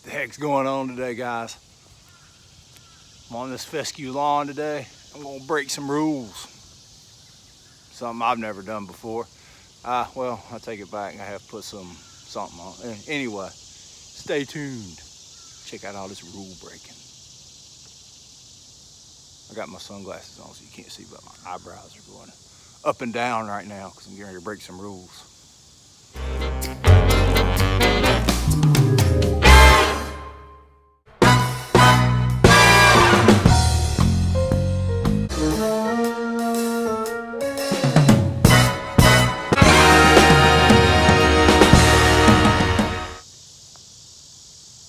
The heck's going on today, guys? I'm on this fescue lawn today. I'm gonna break some rules. Something I've never done before. Well, I take it back. I have put something on. Anyway, stay tuned. Check out all this rule breaking. I got my sunglasses on so you can't see, but my eyebrows are going up and down right now because I'm getting ready to break some rules.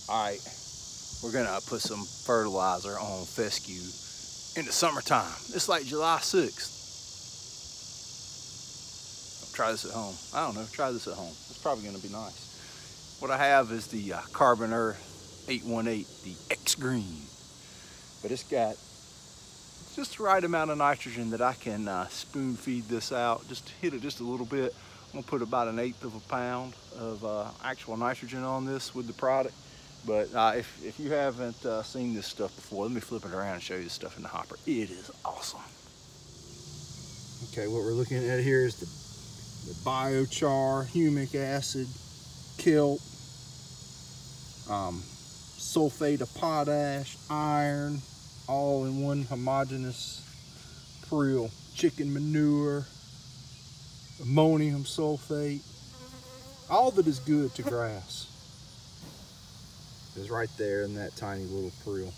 Alright, we're gonna put some fertilizer on fescue in the summertime. It's like July 6th. Try this at home. I don't know, try this at home. It's probably gonna be nice. What I have is the Carbon Earth 818, the Xgrn. But it's got just the right amount of nitrogen that I can spoon feed this out. Just hit it just a little bit. I'm gonna put about 1/8 of a pound of actual nitrogen on this with the product. But if you haven't seen this stuff before, let me flip it around and show you the stuff in the hopper. It is awesome. Okay, what we're looking at here is the biochar, humic acid, kelp, sulfate of potash, iron, all in one homogeneous prill. Chicken manure, ammonium sulfate, all that is good to grass is right there in that tiny little prill.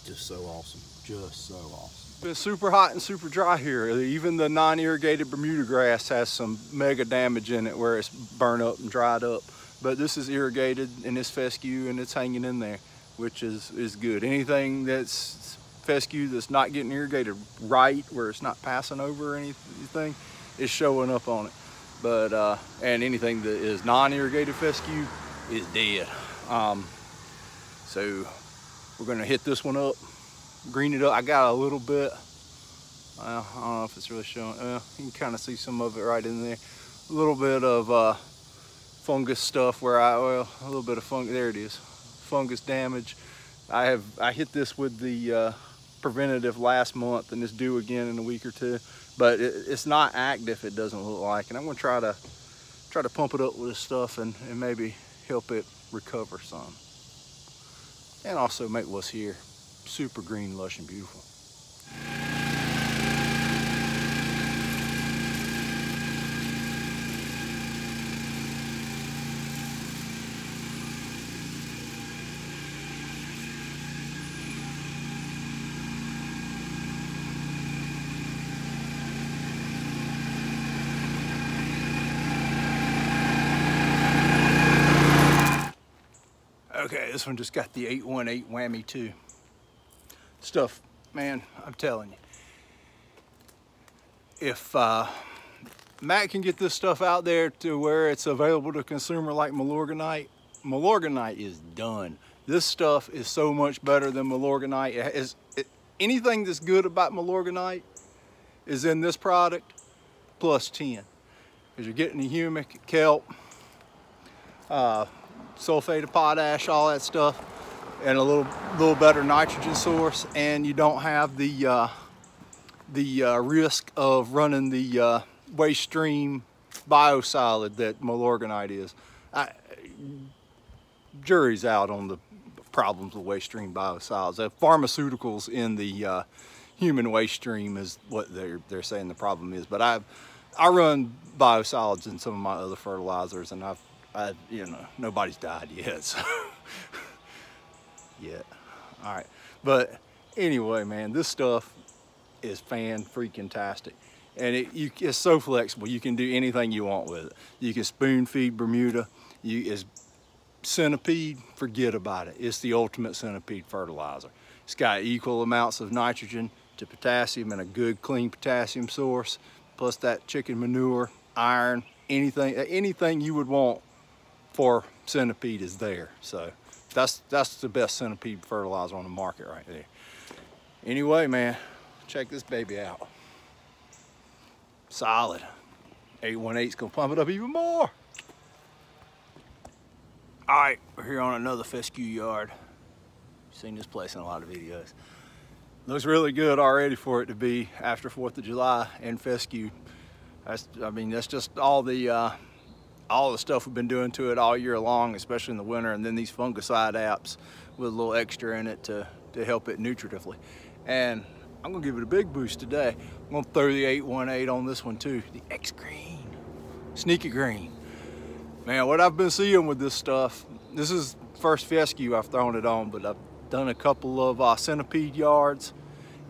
Just so awesome, just so awesome. It's been super hot and super dry here. Even the non-irrigated Bermuda grass has some mega damage in it where it's burnt up and dried up. But this is irrigated and it's fescue and it's hanging in there, which is good. Anything that's fescue that's not getting irrigated right, where it's not passing over or anything, is showing up on it. But and anything that is non-irrigated fescue is dead. So we're gonna hit this one up, green it up. I got a little bit, I don't know if it's really showing. You can kind of see some of it right in there. A little bit of fungus stuff where a little bit of fungus. There it is, fungus damage. I hit this with the preventative last month, and it's due again in a week or two. But it's not active, it doesn't look like. And I'm gonna try to pump it up with this stuff and maybe help it recover some. And also make what's here super green, lush, and beautiful. Okay, this one just got the 818 whammy too. Stuff, man, I'm telling you. If Matt can get this stuff out there to where it's available to consumer like Milorganite, Milorganite is done. This stuff is so much better than Milorganite. Anything that's good about Milorganite is in this product plus 10. Because you're getting the humic, kelp, sulfate of potash, all that stuff, and a little better nitrogen source, and you don't have the risk of running the waste stream biosolid that Milorganite is. Jury's out on the problems with waste stream biosolids. Pharmaceuticals in the human waste stream is what they're saying the problem is. But I run biosolids in some of my other fertilizers, and you know, nobody's died yet, so yet. All right, but anyway, man, this stuff is fan-freaking-tastic, and it's so flexible. You can do anything you want with it. You can spoon feed Bermuda. It's centipede, forget about it. It's the ultimate centipede fertilizer. It's got equal amounts of nitrogen to potassium and a good clean potassium source, plus that chicken manure, iron, anything you would want for centipede is there. So that's the best centipede fertilizer on the market right there. Anyway, man, check this baby out. Solid. 818's gonna pump it up even more. Alright, we're here on another fescue yard. Seen this place in a lot of videos. Looks really good already for it to be after 4th of July and fescue. That's just all the stuff we've been doing to it all year long, especially in the winter, and then these fungicide apps with a little extra in it to help it nutritively. And I'm gonna give it a big boost today. I'm gonna throw the 818 on this one too, the Xgrn, sneaky green. Man, what I've been seeing with this stuff, this is first fescue I've thrown it on, but I've done a couple of centipede yards,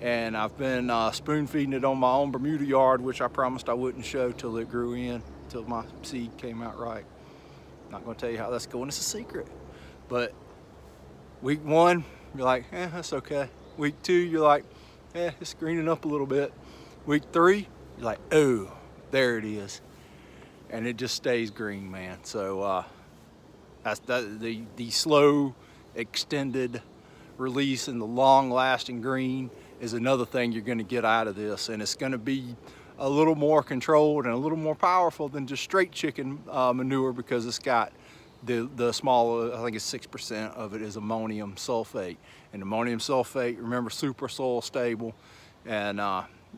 and I've been spoon feeding it on my own Bermuda yard, which I promised I wouldn't show till it grew in, till my seed came out right. Not gonna tell you how that's going, it's a secret. But week 1, you're like, that's okay. Week 2, you're like, it's greening up a little bit. Week 3, you're like, oh, there it is. And it just stays green, man. So the slow, extended release and the long-lasting green is another thing you're going to get out of this, and it's going to be a little more controlled and a little more powerful than just straight chicken manure, because it's got the smaller, I think it's 6% of it is ammonium sulfate, and ammonium sulfate, remember, super soil stable, and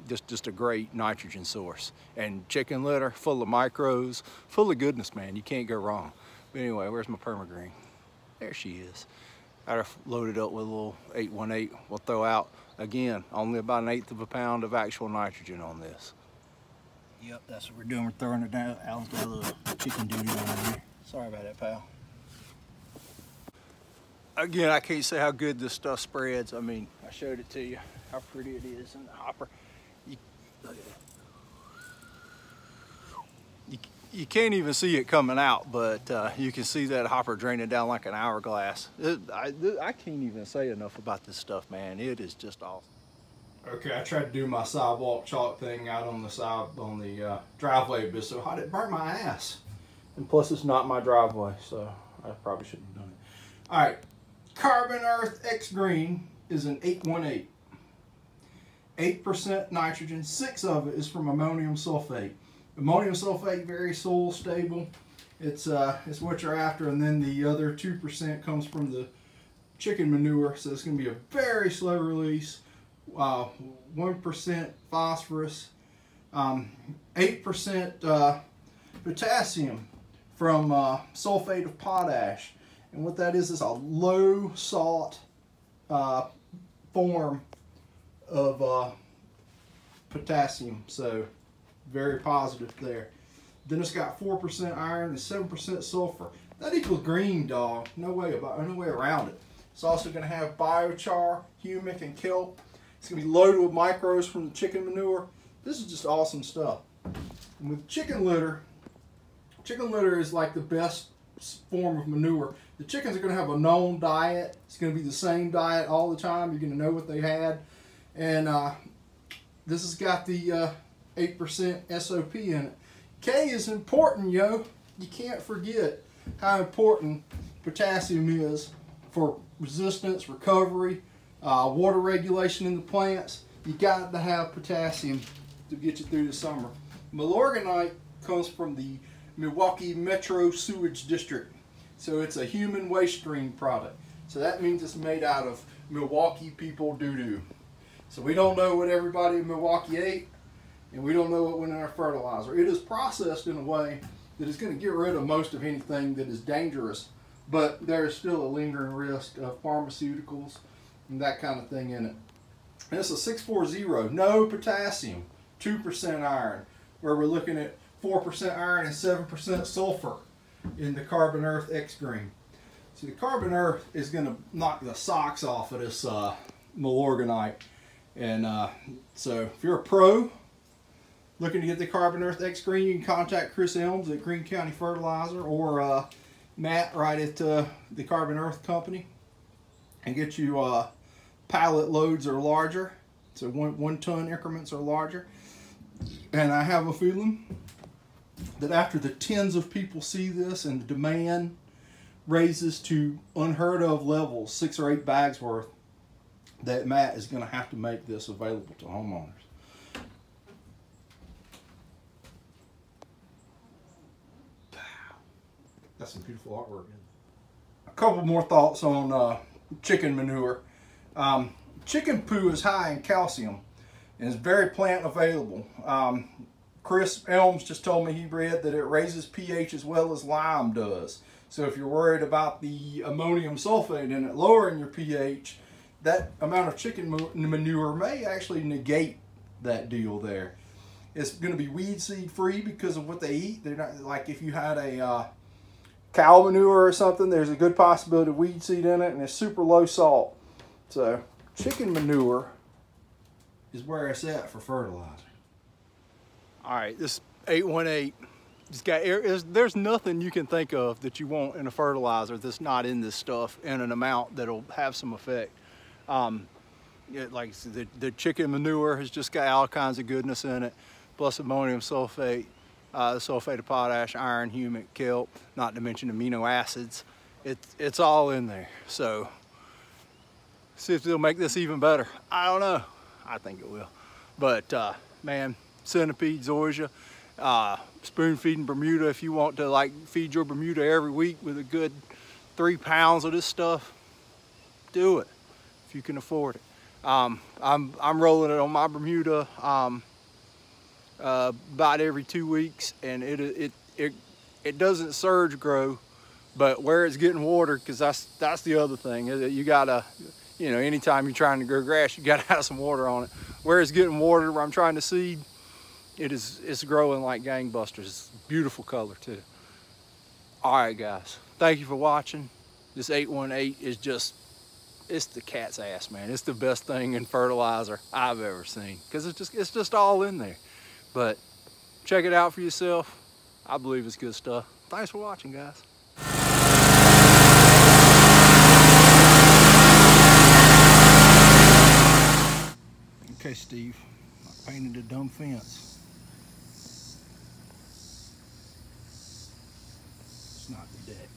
just a great nitrogen source. And chicken litter, full of micros, full of goodness, man. You can't go wrong. But anyway, where's my permagreen? There she is. Got her loaded up with a little 818. We'll throw out, again, only about 1/8 of a pound of actual nitrogen on this. Yep, that's what we're doing. We're throwing it down out the little chicken doo-doo on here. Sorry about that, pal. Again, I can't say how good this stuff spreads. I mean, I showed it to you, how pretty it is in the hopper. Look at that. You can't even see it coming out, but you can see that hopper draining down like an hourglass. I can't even say enough about this stuff, man. It is just awesome. Okay, I tried to do my sidewalk chalk thing out on the side, on the driveway, but so hot it burnt my ass. And plus it's not my driveway, so I probably shouldn't have done it. All right, Carbon Earth Xgrn is an 818. 8% nitrogen, 6 of it is from ammonium sulfate. Ammonium sulfate, very soil stable. It's what you're after, and then the other 2% comes from the chicken manure, so it's going to be a very slow release. 1% phosphorus, 8% potassium from sulfate of potash, and what that is a low salt form of potassium, so very positive there. Then it's got 4% iron and 7% sulfur. That equals green, dog. No way around it. It's also going to have biochar, humic, and kelp. It's going to be loaded with micros from the chicken manure. This is just awesome stuff. And with chicken litter is like the best form of manure. The chickens are going to have a known diet. It's going to be the same diet all the time. You're going to know what they had. And this has got the 8% SOP in it. K is important, yo. You can't forget how important potassium is for resistance, recovery, water regulation in the plants. You got to have potassium to get you through the summer. Milorganite comes from the Milwaukee Metro Sewage District. So it's a human waste stream product. So that means it's made out of Milwaukee people doo-doo. So we don't know what everybody in Milwaukee ate, and we don't know what went in our fertilizer. It is processed in a way that is going to get rid of most of anything that is dangerous, but there is still a lingering risk of pharmaceuticals and that kind of thing in it. And it's a 640, no potassium, 2% iron, where we're looking at 4% iron and 7% sulfur in the Carbon Earth Xgrn. So the Carbon Earth is going to knock the socks off of this Milorganite. And so if you're a pro looking to get the Carbon Earth Xgrn, you can contact Chris Elms at Greene County Fertilizer, or Matt right at the Carbon Earth Company, and get you pallet loads or larger. So one ton increments or larger. And I have a feeling that after the tens of people see this and the demand raises to unheard of levels, 6 or 8 bags worth, that Matt is going to have to make this available to homeowners. That's some beautiful artwork, isn't it? A couple more thoughts on chicken manure. Chicken poo is high in calcium and is very plant available. Chris Elms just told me he read that it raises pH as well as lime does. So if you're worried about the ammonium sulfate in it lowering your pH, that amount of chicken manure may actually negate that deal there. It's going to be weed seed free because of what they eat. They're not like if you had a cow manure or something, there's a good possibility of weed seed in it, and it's super low salt. So chicken manure is where it's at for fertilizer. All right, this 818, it's got there's nothing you can think of that you want in a fertilizer that's not in this stuff in an amount that'll have some effect. Like the chicken manure has just got all kinds of goodness in it, plus ammonium sulfate, sulfate of potash, iron, humic, kelp, not to mention amino acids. It's all in there. So see if it'll make this even better. I don't know. I think it will. But man, centipede, zoysia, spoon feeding Bermuda. If you want to like feed your Bermuda every week with a good 3 pounds of this stuff, do it if you can afford it. I'm rolling it on my Bermuda about every 2 weeks, and it doesn't surge grow, but where it's getting watered, because that's the other thing. You gotta, you know, anytime you're trying to grow grass, you gotta have some water on it. Where it's getting watered, where I'm trying to seed, it's growing like gangbusters. It's a beautiful color too. All right, guys, thank you for watching. This 818 is just, it's the cat's ass, man. It's the best thing in fertilizer I've ever seen, because it's just all in there. But check it out for yourself. I believe it's good stuff. Thanks for watching, guys. Okay, Steve, I painted a dumb fence. It's not the deck.